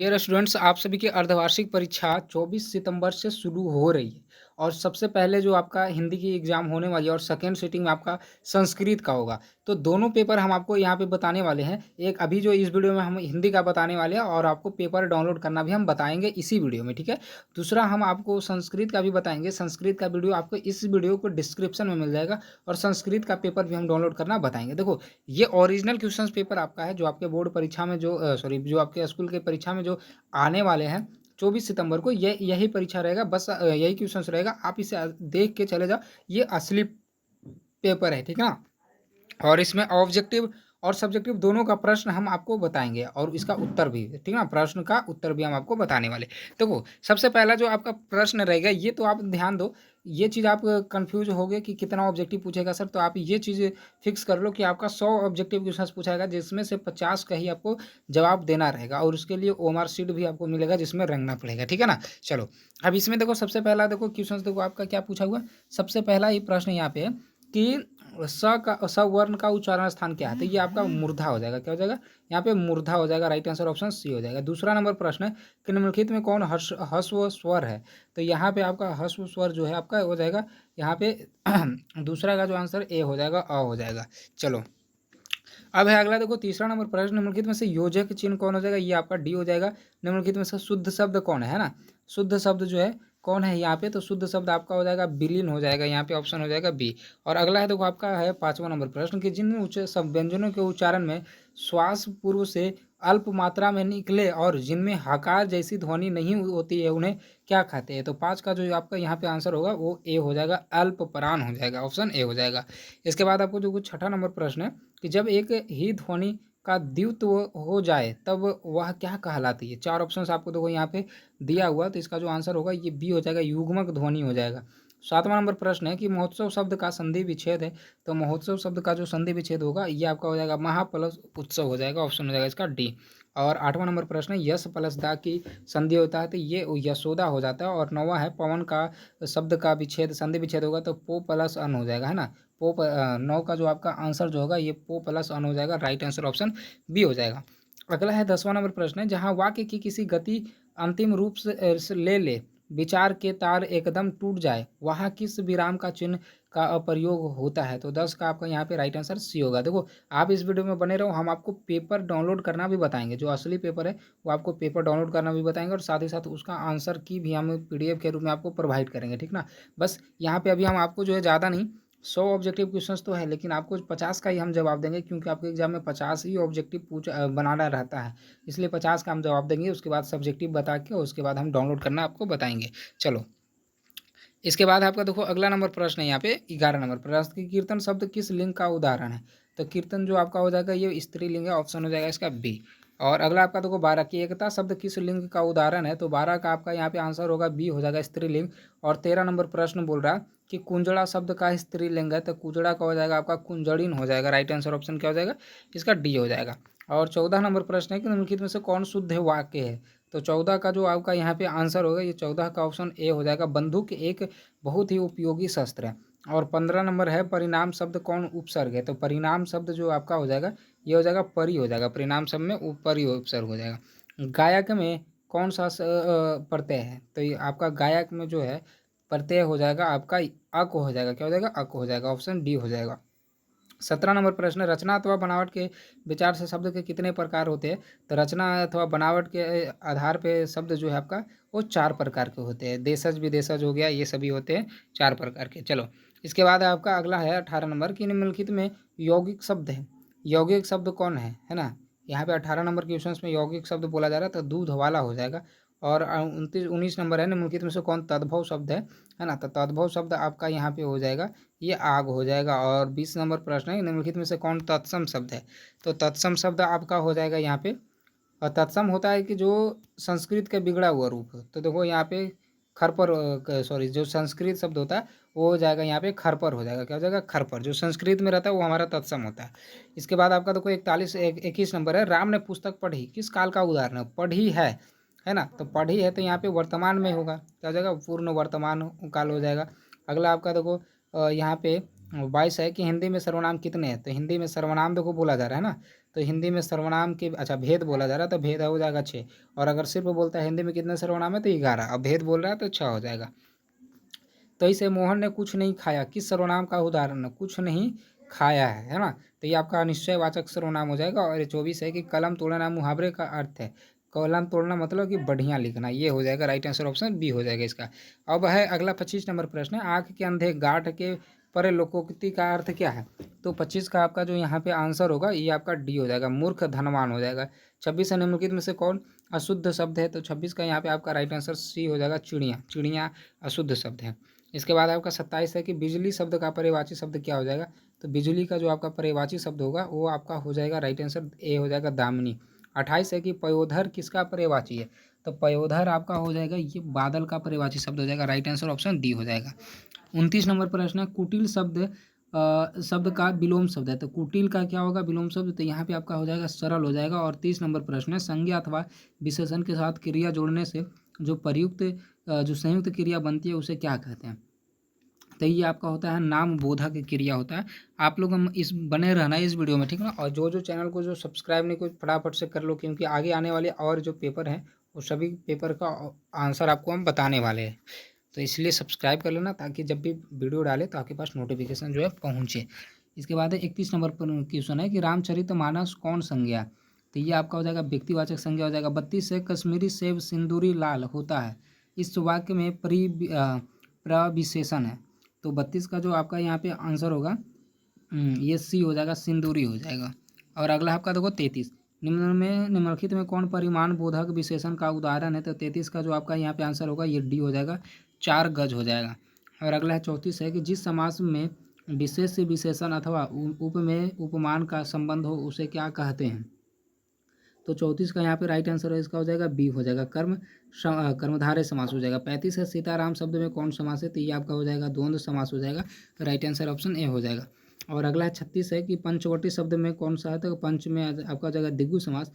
Dear students, आप सभी की अर्धवार्षिक परीक्षा 24 सितंबर से शुरू हो रही है और सबसे पहले जो आपका हिंदी की एग्ज़ाम होने वाली है और सेकेंड सिटिंग में आपका संस्कृत का होगा। तो दोनों पेपर हम आपको यहाँ पे बताने वाले हैं। एक अभी जो इस वीडियो में हम हिंदी का बताने वाले हैं और आपको पेपर डाउनलोड करना भी हम बताएँगे इसी वीडियो में, ठीक है? दूसरा हम आपको संस्कृत का भी बताएँगे। संस्कृत का वीडियो आपको इस वीडियो को डिस्क्रिप्शन में मिल जाएगा और संस्कृत का पेपर भी हम डाउनलोड करना बताएँगे। देखो, ये ओरिजिनल क्वेश्चंस पेपर आपका है जो आपके बोर्ड परीक्षा में जो जो आपके स्कूल के परीक्षा में जो आने वाले हैं 24 सितंबर को, ये यही परीक्षा रहेगा। बस यही क्वेश्चंस रहेगा। आप इसे देख के चले जाओ। ये असली पेपर है, ठीक है ना? और इसमें ऑब्जेक्टिव और सब्जेक्टिव दोनों का प्रश्न हम आपको बताएँगे और इसका उत्तर भी, ठीक है ना? प्रश्न का उत्तर भी हम आपको बताने वाले। देखो, सबसे पहला जो आपका प्रश्न रहेगा, ये तो आप ध्यान दो, ये चीज़ आप कन्फ्यूज़ होगे कि कितना ऑब्जेक्टिव पूछेगा सर, तो आप ये चीज़ फिक्स कर लो कि आपका 100 ऑब्जेक्टिव क्वेश्चंस पूछाएगा, जिसमें से 50 का ही आपको जवाब देना रहेगा और उसके लिए ओएमआर शीट भी आपको मिलेगा, जिसमें रंगना पड़ेगा, ठीक है ना? चलो, अब इसमें देखो, सबसे पहला देखो क्वेश्चंस, देखो आपका क्या पूछा हुआ है। सबसे पहला ही प्रश्न यहाँ पे है कि सवर्ण का उच्चारण स्थान क्या है? तो ये आपका मूर्धा हो जाएगा। क्या हो जाएगा? यहाँ पे मूर्धा हो जाएगा। राइट आंसर ऑप्शन सी हो जाएगा। दूसरा नंबर प्रश्न है कि निम्नलिखित में कौन ह्रस्व स्वर है? तो यहाँ पे आपका ह्रस्व स्वर जो है आपका हो जाएगा यहाँ पे दूसरा का जो आंसर ए हो जाएगा, अ हो जाएगा। चलो, अब है अगला, देखो तीसरा नंबर प्रश्न, निम्नलिखित में से योजक चिन्ह कौन हो जाएगा? ये आपका डी हो जाएगा। निम्नलिखित में से शुद्ध शब्द कौन है ना? शुद्ध शब्द जो है कौन है यहाँ पे? तो शुद्ध शब्द आपका हो जाएगा विलीन हो जाएगा। यहाँ पे ऑप्शन हो जाएगा बी। और अगला है, देखो आपका है पांचवा नंबर प्रश्न कि जिन उच्च सब व्यंजनों के उच्चारण में श्वास पूर्व से अल्प मात्रा में निकले और जिनमें हकार जैसी ध्वनि नहीं होती है, उन्हें क्या कहते हैं? तो पाँच का जो आपका यहाँ पे आंसर होगा वो ए हो जाएगा, अल्प प्राण हो जाएगा। ऑप्शन ए हो जाएगा। इसके बाद आपको जो कुछ छठा नंबर प्रश्न है कि जब एक ही ध्वनि का द्वित्व हो जाए तब वह क्या कहलाती है? चार ऑप्शंस आपको देखो यहाँ पे दिया हुआ, तो इसका जो आंसर होगा ये बी हो जाएगा, युग्मक ध्वनि हो जाएगा। सातवां नंबर प्रश्न है कि महोत्सव शब्द का संधि विच्छेद है। तो महोत्सव शब्द का जो संधि विच्छेद होगा ये आपका हो जाएगा महाप्लस उत्सव हो जाएगा। ऑप्शन हो जाएगा इसका डी। और आठवां नंबर प्रश्न है यश प्लस दा की संधि होता है, तो ये यशोदा हो जाता है। और नौवां है पवन का शब्द का विच्छेद संधि विच्छेद होगा तो पो प्लस अन हो जाएगा, है ना? नौ का जो आपका आंसर जो होगा ये पो प्लस अन हो जाएगा। राइट आंसर ऑप्शन बी हो जाएगा। अगला है दसवां नंबर प्रश्न है जहाँ वाक्य की किसी गति अंतिम रूप से ले विचार के तार एकदम टूट जाए, वहाँ किस विराम का चिन्ह का प्रयोग होता है? तो 10 का आपका यहाँ पे राइट आंसर सी होगा। देखो, आप इस वीडियो में बने रहो, हम आपको पेपर डाउनलोड करना भी बताएंगे। जो असली पेपर है वो आपको पेपर डाउनलोड करना भी बताएंगे और साथ ही साथ उसका आंसर की भी हम पीडीएफ के रूप में आपको प्रोवाइड करेंगे, ठीक ना? बस यहाँ पे अभी हम आपको जो है ज़्यादा नहीं, 100 ऑब्जेक्टिव क्वेश्चंस तो है, लेकिन आपको 50 का ही हम जवाब देंगे, क्योंकि आपके एग्जाम में 50 ही ऑब्जेक्टिव बनाना रहता है। इसलिए 50 का हम जवाब देंगे, उसके बाद सब्जेक्टिव बता के उसके बाद हम डाउनलोड करना आपको बताएंगे। चलो, इसके बाद आपका देखो अगला नंबर प्रश्न है यहाँ पे 11 नंबर प्रश्न कि कीर्तन शब्द किस लिंग का उदाहरण है? तो कीर्तन जो आपका हो जाएगा ये स्त्रीलिंग है। ऑप्शन हो जाएगा इसका बी। और अगला आपका देखो 12 की एकता शब्द किस लिंग का उदाहरण है? तो 12 का आपका यहाँ पे आंसर होगा बी हो जाएगा, स्त्रीलिंग। और 13 नंबर प्रश्न बोल रहा है कि कुंजड़ा शब्द का स्त्रीलिंग है, तो कुजड़ा का हो जाएगा आपका कुंजड़िन हो जाएगा। राइट आंसर ऑप्शन क्या हो जाएगा? इसका डी हो जाएगा। और 14 नंबर प्रश्न है कि निम्नलिखित में से कौन शुद्ध वाक्य है? तो 14 का जो आपका यहाँ पे आंसर होगा ये 14 का ऑप्शन ए हो जाएगा, बंदूक एक बहुत ही उपयोगी शस्त्र है। और 15 नंबर है परिणाम शब्द कौन उपसर्ग है? तो परिणाम शब्द जो आपका हो जाएगा ये हो जाएगा परि हो जाएगा। परिणाम शब्द में ऊपरी उपसर्ग हो जाएगा। गायक में कौन सा प्रत्यय है? तो ये आपका गायक में जो है प्रत्यय हो जाएगा आपका अक हो जाएगा। क्या हो जाएगा? अक हो जाएगा। ऑप्शन डी हो जाएगा। 17 नंबर प्रश्न, रचना अथवा बनावट के विचार से शब्द के कितने प्रकार होते हैं? तो रचना अथवा बनावट के आधार पे शब्द जो है आपका वो 4 प्रकार के होते हैं। देशज विदेशज हो गया, ये सभी होते हैं 4 प्रकार के। चलो, इसके बाद आपका अगला है 18 नंबर की निम्नलिखित में यौगिक शब्द है। यौगिक शब्द कौन है ना? यहाँ पे 18 नंबर क्वेश्चन में यौगिक शब्द बोला जा रहा है, तो दूध वाला हो जाएगा। और 19 नंबर है निम्नलिखित में से कौन तद्भव शब्द है ना? तो तद्भव शब्द आपका यहाँ पे हो जाएगा ये आग हो जाएगा। और 20 नंबर प्रश्न है निम्नलिखित में से कौन तत्सम शब्द है? तो तत्सम शब्द आपका हो जाएगा यहाँ पे, और तत्सम होता है कि जो संस्कृत का बिगड़ा हुआ रूप। तो देखो यहाँ पे खरपर, सॉरी, जो संस्कृत शब्द होता है वो हो जाएगा यहाँ पे खरपर हो जाएगा। क्या हो जाएगा? खरपर। जो संस्कृत में रहता है वो हमारा तत्सम होता है। इसके बाद आपका देखो 21 नंबर है, राम ने पुस्तक पढ़ी किस काल का उदाहरण है? पढ़ी है ना? तो पढ़ी है तो यहाँ पे वर्तमान में होगा। क्या हो जाएगा? पूर्ण वर्तमान काल हो जाएगा। अगला आपका देखो यहाँ पे 22 है कि हिंदी में सर्वनाम कितने हैं? तो हिंदी में सर्वनाम देखो बोला जा रहा है ना, तो हिंदी में सर्वनाम के अच्छा भेद बोला जा रहा है तो भेद हो जाएगा 6। और अगर सिर्फ बोलता है हिंदी में कितने सर्वनाम है तो 11। अब भेद बोल रहा है तो 6 हो जाएगा। तो इसे मोहन ने कुछ नहीं खाया किस सर्वनाम का उदाहरण है? कुछ नहीं खाया है ना। तो ये आपका निश्चयवाचक सर्वनाम हो जाएगा। और ये 24 है कि कलम तोड़ना मुहावरे का अर्थ है। कलम तोड़ना मतलब कि बढ़िया लिखना, ये हो जाएगा राइट आंसर, ऑप्शन बी हो जाएगा इसका। अब है अगला 25 नंबर प्रश्न है, आंख के अंधे गांठ के परे लोकोक्ति का अर्थ क्या है? तो 25 का आपका जो यहाँ पे आंसर होगा ये आपका डी हो जाएगा, मूर्ख धनवान हो जाएगा। 26 निम्नलिखित में से कौन अशुद्ध शब्द है? तो 26 का यहाँ पे आपका राइट आंसर सी हो जाएगा, चिड़िया। चिड़िया अशुद्ध शब्द है। इसके बाद आपका 27 है कि बिजली शब्द का पर्यायवाची शब्द क्या हो जाएगा? तो बिजली का जो आपका पर्यायवाची शब्द होगा वो आपका हो जाएगा राइट आंसर ए हो जाएगा, दामिनी। 28 है कि पयोधर किसका पर्यायवाची है? तो पयोधर आपका हो जाएगा ये बादल का पर्यायवाची शब्द हो जाएगा, राइट आंसर ऑप्शन डी हो जाएगा। 29 नंबर प्रश्न है, कुटिल शब्द शब्द का विलोम शब्द है। तो कुटिल का क्या होगा विलोम शब्द? तो यहाँ पे आपका हो जाएगा सरल हो जाएगा। और 30 नंबर प्रश्न है, संज्ञा अथवा विशेषण के साथ क्रिया जोड़ने से जो प्रयुक्त जो संयुक्त क्रिया बनती है उसे क्या कहते हैं? तो ये आपका होता है नाम बोधक क्रिया होता है। आप लोग हम इस बने रहना है इस वीडियो में, ठीक ना। और जो जो चैनल को जो सब्सक्राइब नहीं, कोई फटाफट से कर लो, क्योंकि आगे आने वाले और जो पेपर हैं वो सभी पेपर का आंसर आपको हम बताने वाले हैं। तो इसलिए सब्सक्राइब कर लेना ताकि जब भी वीडियो डाले तो आपके पास नोटिफिकेशन जो है पहुँचे। इसके बाद 31 नंबर पर क्वेश्चन है कि रामचरितमानस कौन संज्ञा? तो ये आपका हो जाएगा व्यक्तिवाचक संज्ञा हो जाएगा। 32 है कश्मीरी सेब सिंदूरी लाल होता है, इस वाक्य में प्रविशेषण है। तो 32 का जो आपका यहाँ पे आंसर होगा ये सी हो जाएगा, सिंदूरी हो जाएगा। और अगला आपका देखो 33, निम्नलिखित में कौन परिमाण बोधक विशेषण का उदाहरण है? तो 33 का जो आपका यहाँ पे आंसर होगा ये डी हो जाएगा, 4 गज हो जाएगा। और अगला है 34 है कि जिस समास में विशेष विशेषण अथवा उप में उपमान का संबंध हो उसे क्या कहते हैं? तो 34 का यहाँ पे राइट आंसर है इसका हो जाएगा बी हो जाएगा, कर्मधारय समास हो जाएगा। 35 है सीताराम शब्द में कौन समास है? तो ये आपका हो जाएगा द्वंद्व समास हो जाएगा, राइट आंसर ऑप्शन ए हो जाएगा। और अगला है 36 है कि पंचवटी शब्द में कौन सा है? तो पंच में आपका हो जाएगा दिग्गु समास।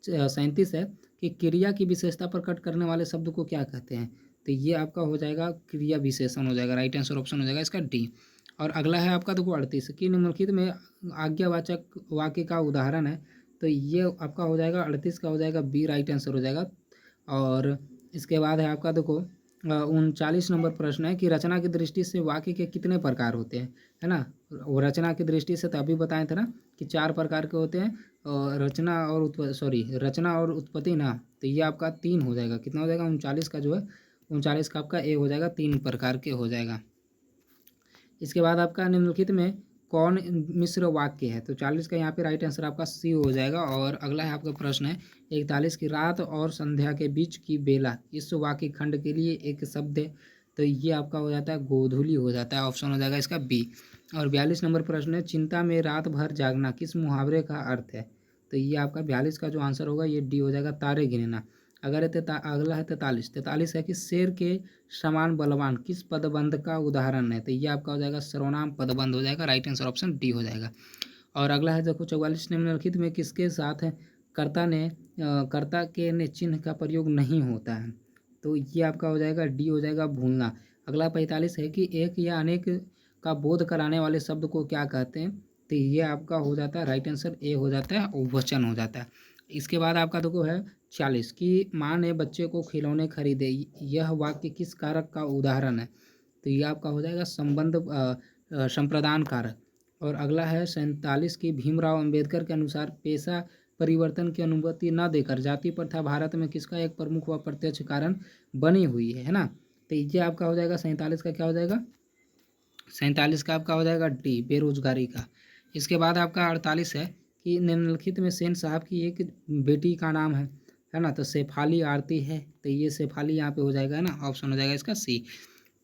37 है कि क्रिया की विशेषता प्रकट करने वाले शब्द को क्या कहते हैं? तो ये आपका हो जाएगा क्रिया विशेषण हो जाएगा, राइट आंसर ऑप्शन हो जाएगा इसका डी। और अगला है आपका देखो 38 कि निम्नलिखित में आज्ञावाचक वाक्य का उदाहरण है। तो ये आपका हो जाएगा 38 का हो जाएगा बी, राइट आंसर हो जाएगा। और इसके बाद है आपका देखो 39 नंबर प्रश्न है कि रचना की दृष्टि से वाक्य के कितने प्रकार होते हैं, है ना। वो रचना की दृष्टि से तो अभी बताए थे ना कि 4 प्रकार के होते हैं, और रचना और उत्पत्ति ना। तो ये आपका 3 हो जाएगा, कितना हो जाएगा 39 का जो है 39 का आपका ए हो जाएगा, 3 प्रकार के हो जाएगा। इसके बाद आपका निम्नलिखित में कौन मिश्र वाक्य है? तो 40 का यहाँ पे राइट आंसर आपका सी हो जाएगा। और अगला है आपका प्रश्न है 41 की रात और संध्या के बीच की बेला इस वाक्य खंड के लिए एक शब्द है। तो ये आपका हो जाता है गोधूली हो जाता है, ऑप्शन हो जाएगा इसका बी। और 42 नंबर प्रश्न है चिंता में रात भर जागना किस मुहावरे का अर्थ है? तो ये आपका 42 का जो आंसर होगा ये डी हो जाएगा, तारे गिनना। अगर अगला है 43 है कि शेर के समान बलवान किस पदबंध का उदाहरण है? तो ये आपका हो जाएगा सर्वनाम पदबंध हो जाएगा, राइट आंसर ऑप्शन डी हो जाएगा। और अगला है देखो 44 निम्नलिखित में किसके साथ है कर्ता के ने चिन्ह का प्रयोग नहीं होता है? तो ये आपका हो जाएगा डी हो जाएगा, भूलना। अगला 45 है कि एक या अनेक का बोध कराने वाले शब्द को क्या कहते हैं? तो ये आपका हो जाता है राइट आंसर ए हो जाता है, वचन हो जाता है। इसके बाद आपका देखो है 40 की माँ ने बच्चे को खिलौने खरीदे, यह वाक्य किस कारक का उदाहरण है? तो ये आपका हो जाएगा संबंध संप्रदान कारक। और अगला है 47 की भीमराव अंबेडकर के अनुसार पेशा परिवर्तन की अनुमति न देकर जाति प्रथा भारत में किसका एक प्रमुख व प्रत्यक्ष कारण बनी हुई है ना। तो ये आपका हो जाएगा 47 का क्या हो जाएगा, 47 का आपका हो जाएगा डी, बेरोजगारी का। इसके बाद आपका 48 है कि निम्नलिखित में सेन साहब की एक बेटी का नाम है ना। तो शेफाली आरती है, तो ये शेफाली यहाँ पे हो जाएगा ना, ऑप्शन हो जाएगा इसका सी।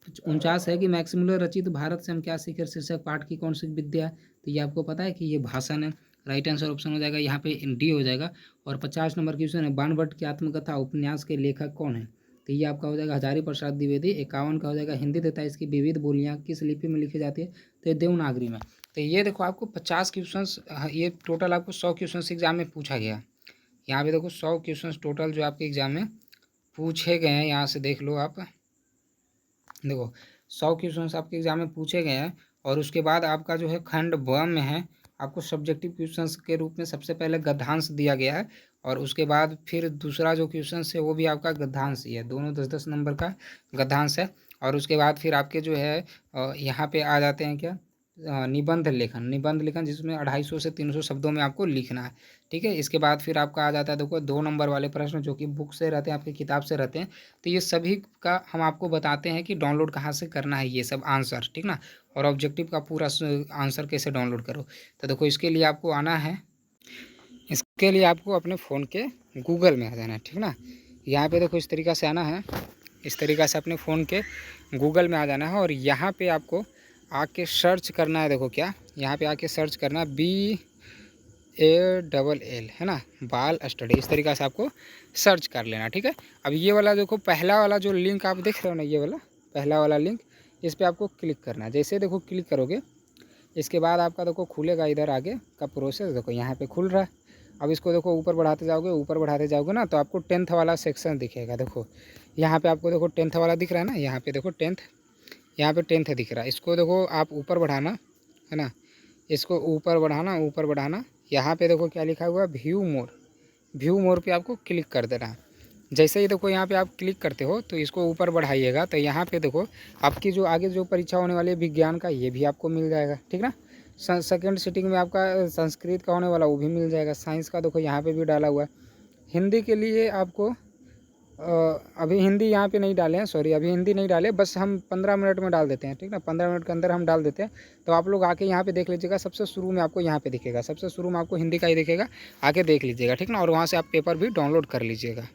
49 है कि मैक्सिमुलर रचित भारत से हम क्या सीखे शीर्षक पाठ की कौन सी विद्या? तो ये आपको पता है कि ये भाषण है, राइट आंसर ऑप्शन हो जाएगा यहाँ पे डी हो जाएगा। और 50 नंबर क्वेश्चन है बाणभट्ट की आत्मकथा उपन्यास के लेखक कौन है? तो ये आपका हो जाएगा हजारी प्रसाद द्विवेदी। 51 का हो जाएगा हिंदी तथा इसकी विविध बोलियाँ किस लिपि में लिखी जाती है? तो ये देवनागरी में। तो ये देखो आपको 50 क्वेश्चन, ये टोटल आपको 100 क्वेश्चन एग्जाम में पूछा गया। यहाँ पे देखो 100 क्वेश्चन टोटल जो आपके एग्जाम में पूछे गए हैं, यहाँ से देख लो आप, देखो 100 क्वेश्चन आपके एग्जाम में पूछे गए हैं। और उसके बाद आपका जो है खंड ब में है आपको सब्जेक्टिव क्वेश्चंस के रूप में सबसे पहले गद्यांश दिया गया है और उसके बाद फिर दूसरा जो क्वेश्चन है वो भी आपका गद्यांश ही है, दोनों 10-10 नंबर का गद्यांश है। और उसके बाद फिर आपके जो है यहाँ पे आ जाते हैं क्या, निबंध लेखन जिसमें 250 से 300 शब्दों में आपको लिखना है। ठीक है, इसके बाद फिर आपका आ जाता है देखो 2 नंबर वाले प्रश्न जो कि बुक से रहते हैं, आपकी किताब से रहते हैं। तो ये सभी का हम आपको बताते हैं कि डाउनलोड कहाँ से करना है ये सब आंसर, ठीक ना, और ऑब्जेक्टिव का पूरा आंसर कैसे डाउनलोड करो। तो देखो इसके लिए आपको आना है, इसके लिए आपको अपने फ़ोन के गूगल में आ जाना है, ठीक ना। यहाँ पे देखो इस तरीक़ा से आना है, इस तरीक़ा से अपने फ़ोन के गूगल में आ जाना है और यहाँ पे आपको आके सर्च करना है। देखो क्या, यहाँ पे आके सर्च करना है BALL, है ना, बाल स्टडी, इस तरीक़ा से आपको सर्च कर लेना। ठीक है, अब ये वाला देखो पहला वाला जो लिंक आप देख रहे हो ना, ये वाला पहला वाला लिंक, इस पर आपको क्लिक करना है। जैसे देखो क्लिक करोगे इसके बाद आपका देखो खुलेगा इधर आगे का प्रोसेस, देखो यहाँ पे खुल रहा है। अब इसको देखो ऊपर बढ़ाते जाओगे, ऊपर बढ़ाते जाओगे ना तो आपको 10th वाला सेक्शन दिखेगा। देखो यहाँ पे आपको देखो 10th वाला दिख रहा है ना, यहाँ पे देखो 10th, यहाँ पे 10th दिख रहा है। इसको देखो आप ऊपर बढ़ाना, है ना, इसको ऊपर बढ़ाना, ऊपर बढ़ाना। यहाँ पे देखो क्या लिखा हुआ है, व्यू मोर पे आपको क्लिक कर देना है। जैसे ही देखो यहाँ पे आप क्लिक करते हो तो इसको ऊपर बढ़ाइएगा तो यहाँ पे देखो आपकी जो आगे जो परीक्षा होने वाली है विज्ञान का, ये भी आपको मिल जाएगा, ठीक ना। सेकेंड सीटिंग में आपका संस्कृत का होने वाला वो भी मिल जाएगा। साइंस का देखो यहाँ पे भी डाला हुआ है। हिंदी के लिए आपको अभी हिंदी यहाँ पे नहीं डाले हैं, सॉरी अभी हिंदी नहीं डाले, बस हम 15 मिनट में डाल देते हैं, ठीक ना, 15 मिनट के अंदर हम डाल देते हैं। तो आप लोग आके यहाँ पे देख लीजिएगा, सबसे शुरू में आपको यहाँ पे दिखेगा, सबसे शुरू में आपको हिंदी का ही दिखेगा, आके देख लीजिएगा, ठीक ना, और वहाँ से आप पेपर भी डाउनलोड कर लीजिएगा।